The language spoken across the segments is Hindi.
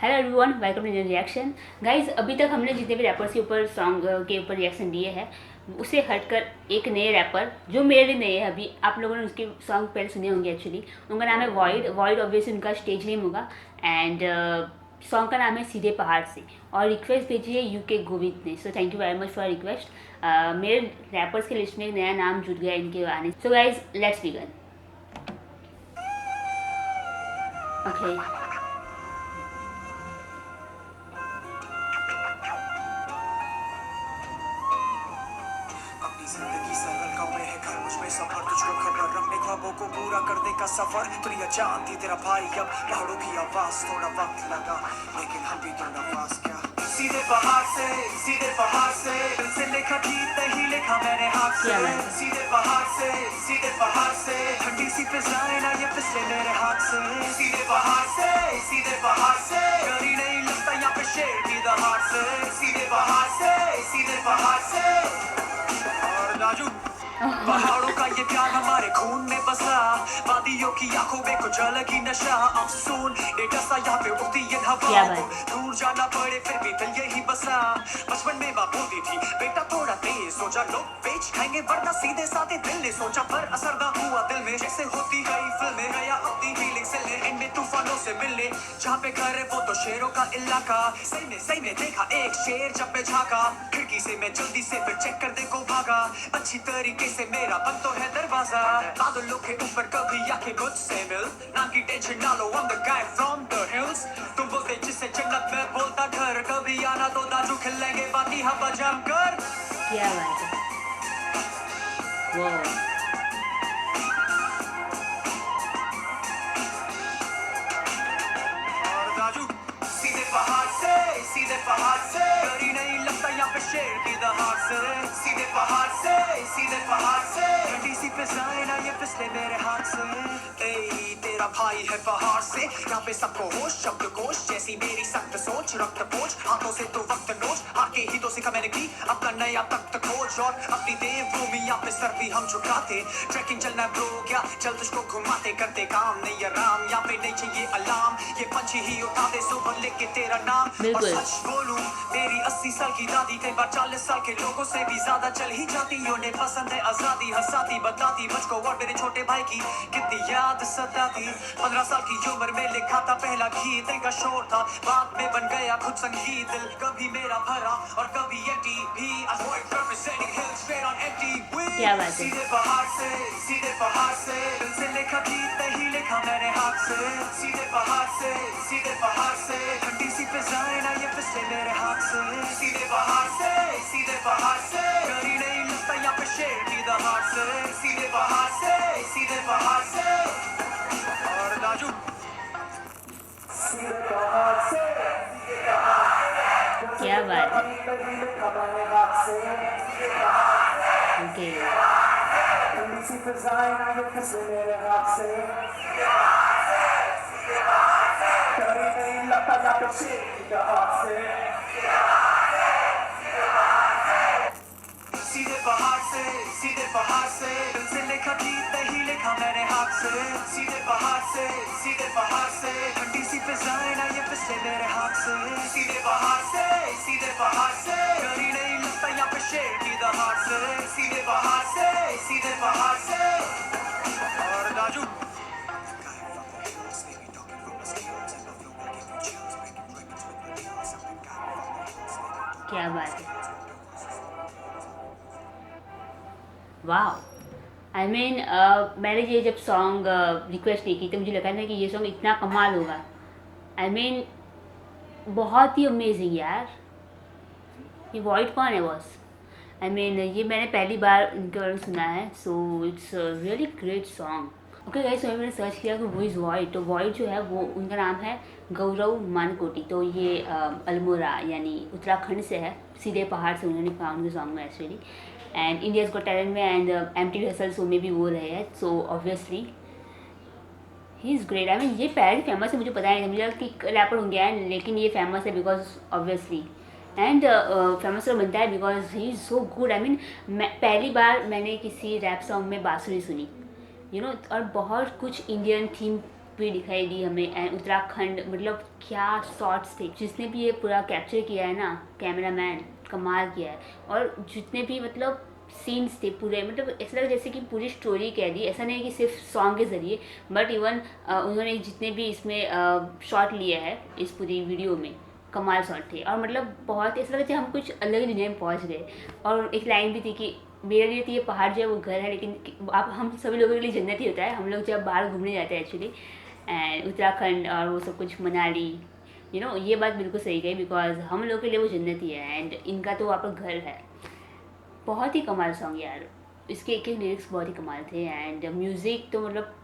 Hello everyone, welcome to reaction. Guys, अभी तक हमने जितने भी रैपर्स के ऊपर सॉन्ग के ऊपर रिएक्शन दिए हैं उससे हटकर एक नए रैपर जो मेरे लिए नए हैं, अभी आप लोगों ने उसके सॉन्ग पहले सुने होंगे एक्चुअली। उनका नाम है वॉइड। वॉइड ऑब्वियसली उनका स्टेज नेम होगा एंड सॉन्ग का नाम है सीधे पहाड़ से और रिक्वेस्ट भेजी है यूके गोविंद ने। So thank you very much for request. मेरे रैपर्स के लिस्ट में एक नया नाम जुड़ गया इनके आने। So guys, let's begin. Okay, जिंदगी सरल गाँव में है घर मुझ में सफर तुझको खबर अपने ख्वाबों को पूरा करने का सफर प्रिय चांदी तेरा भाई अब पहाड़ों की आवाज थोड़ा वक्त लगा लेकिन हम भी तो नवाज क्या सीधे पहाड़ से दिल से लिखा गीत नहीं लिखा मैंने हाथ से सीधे पहाड़ से ठंडी सी फिजाएं ना ये फिसले मेरे हाथ से सीधे पहाड़ से डरी नहीं लगता यहाँ पे शेर की दहाड़ से सीधे पहाड़ से और राजू पहाड़ों का ये प्यार हमारे खून में बसा वादियों की आंखों में कुछ अलग ही नशा अफसून डेटा सा यहाँ पे उड़ती ये हवा दूर जाना पड़े फिर भी दिल यही बसा बचपन में माँ बोलती थी बेटा थोड़ा तेज सोचा लोग बेच खाएंगे वरना सीधे साधे दिल ने सोचा पर असर ना हुआ दिल में जैसे होती गई फिल्में गया अपनी फीलिंग से ले एंड में तूफानों से मिलने जहाँ पे घर है वो तो शेरों का इलाका सही में देखा एक शेर जब मैं झाका खिड़की से मैं जल्दी से फिर चेक कर देखो भागा अच्छी तरीके से मेरा बंद तो है दरवाजा बादलों के ऊपर कभी आके मुझसे मिल नाम की टेंशन ना लो I'm the guy from the hills तुम बोलते जिससे जन्नत में बोलता घर कभी आना तो दाजू खेलेंगे बाकी हवा जम कर क्या बात है। वो और दाजू सीधे पहाड़ से डरी नहीं लगता यहाँ पे शेर की दहाड़ से सीधे पहाड़ से ठंडी सी फिजाएं ना ये फिसले मेरे हाथ से ए तेरा भाई है पहाड़ से यहाँ पे सबको होश शब्द कोश जैसी मेरी सख्त सोच रक्त पोच हाथों से तो वक्त नोच आके ही तो सीखा मैंने की अपना नया तख्त खोज और अपनी देवभूमि यहाँ पे सर भी हम झुकाते ट्रैकिंग चलना ब्रो क्या चल तुझको घुमाते करते काम नहीं आराम यहाँ पे नहीं चाहिए अलार्म ये पंछी ही उठा दे सुबह लेके तेरा नाम और सच बोलूं मेरी 80 साल की दादी कई बार 40 साल के लोगों से भी ज्यादा चल ही जाती उन्हें पसंद है आजादी हंसाती बताती मुझको और मेरे छोटे भाई की कितनी याद सताती 15 साल की उम्र में लिखा था पहला गीत का शोर था बाद में बन गया खुद संगीत दिल कभी मेरा भरा और कभी empty भी avoid representing hills straight on empty क्या बात है। सीधे पहाड़ से दिल से लिखा गीत नहीं लिखा मैंने हाथ से सीधे पहाड़ से ठंडी सी फिजाएं ना ये फिसले मेरे हाथ से सीधे पहाड़ से डरी नहीं लगता यहाँ पे शेर की दहाड़ से सीधे पहाड़ से और राजू सीधे पहाड़ से क्या बात है। ओके, ठंडी सी फिजाएं ना ये फिसले मेरे हाथ से डरी नहीं लगता यहाँ पे शेर की दहाड़ से सीधे पहाड़ से दिल से लिखा गीत नहीं लिखा मैंने हाथ से सीधे पहाड़ से ठंडी सी फिजाएं ना ये फिसले मेरे हाथ से सीधे पहाड़ से डरी नहीं लगता यहाँ पे शेर की दहाड़ से सीधे पहाड़ से और राजू क्या बात है। वाह, आई मीन मैंने ये जब सॉन्ग रिक्वेस्ट नहीं की तो मुझे लगा था कि ये सॉन्ग इतना कमाल होगा। आई मीन बहुत ही अमेजिंग यार। ये वॉइड कौन है बॉस? आई मीन ये मैंने पहली बार इनके बारे में सुना है। So it's really great song. Okay guys, मैंने सर्च किया कि वो इज़ वॉइड। तो वॉइड जो है वो उनका नाम है गौरव मानकोटी। तो ये अल्मोड़ा यानी उत्तराखंड से है। सीधे पहाड़ से उन्होंने कहा उनके सॉन्ग में actually and India's got talent में एंड एमटीवी हसल शो में भी वो रहे हैं। So obviously he is great. I mean ये पहले फेमस है, मुझे पता नहीं, मुझे कि रैपर होंगे एंड लेकिन ये फेमस है बिकॉज ऑब्वियसली एंड फेमस तो बनता है because he is so good. I mean पहली बार मैंने किसी रैप सॉन्ग में बांसुरी सुनी, यू नो, और बहुत कुछ इंडियन थीम यूपी दिखाई दी हमें एंड उत्तराखंड, मतलब क्या शॉट्स थे। जिसने भी ये पूरा कैप्चर किया है ना, कैमरामैन कमाल किया है। और जितने भी मतलब सीन्स थे पूरे, मतलब ऐसा लगा जैसे कि पूरी स्टोरी कह दी। ऐसा नहीं है कि सिर्फ सॉन्ग के ज़रिए, बट इवन उन्होंने जितने भी इसमें शॉट लिए है इस पूरी वीडियो में, कमाल शॉट थे। और मतलब बहुत ऐसा लगा कि हम कुछ अलग दुनिया में पहुंच गए। और एक लाइन भी थी कि मेरे लिए तो ये पहाड़ जो है वो घर है, लेकिन आप हम सभी लोगों के लिए जन्नत ही होता है। हम लोग जब बाहर घूमने जाते हैं एक्चुअली, एंड उत्तराखंड और वो सब कुछ, मनाली, ये बात बिल्कुल सही गई, बिकॉज हम लोग के लिए वो जन्नत ही है एंड इनका तो वहाँ पर घर है। बहुत ही कमाल सॉन्ग यार, इसके एक एक लिरिक्स बहुत ही कमाल थे एंड म्यूज़िक तो मतलब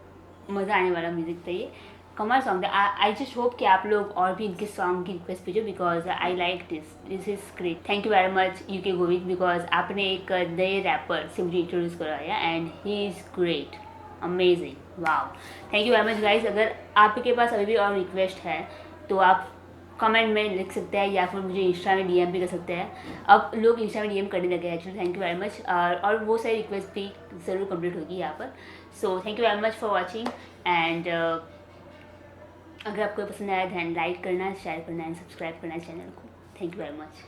मज़ा आने वाला म्यूज़िक था ये। कमाल सॉन्ग था। आई जस्ट होप कि आप लोग और भी इनके सॉन्ग की रिक्वेस्ट भेजो, because I like this is great. Thank you very much UK Govind, because आपने एक नए रैपर से मुझे इंट्रोड्यूस कराया and he is great, amazing, wow. Thank you very much guys. अगर आपके पास अभी भी और रिक्वेस्ट है तो आप कमेंट में लिख सकते हैं या फिर मुझे इंस्टा में डीएम भी कर सकते हैं। अब लोग इंस्टा में डीएम करने लगे हैं actually. Thank you very much. और वो सारी रिक्वेस्ट भी ज़रूर कंप्लीट होगी यहाँ पर। So thank you very much for watching and अगर आपको पसंद आया दैन लाइक करना, शेयर करना एंड सब्सक्राइब करना चैनल को। Thank you very much.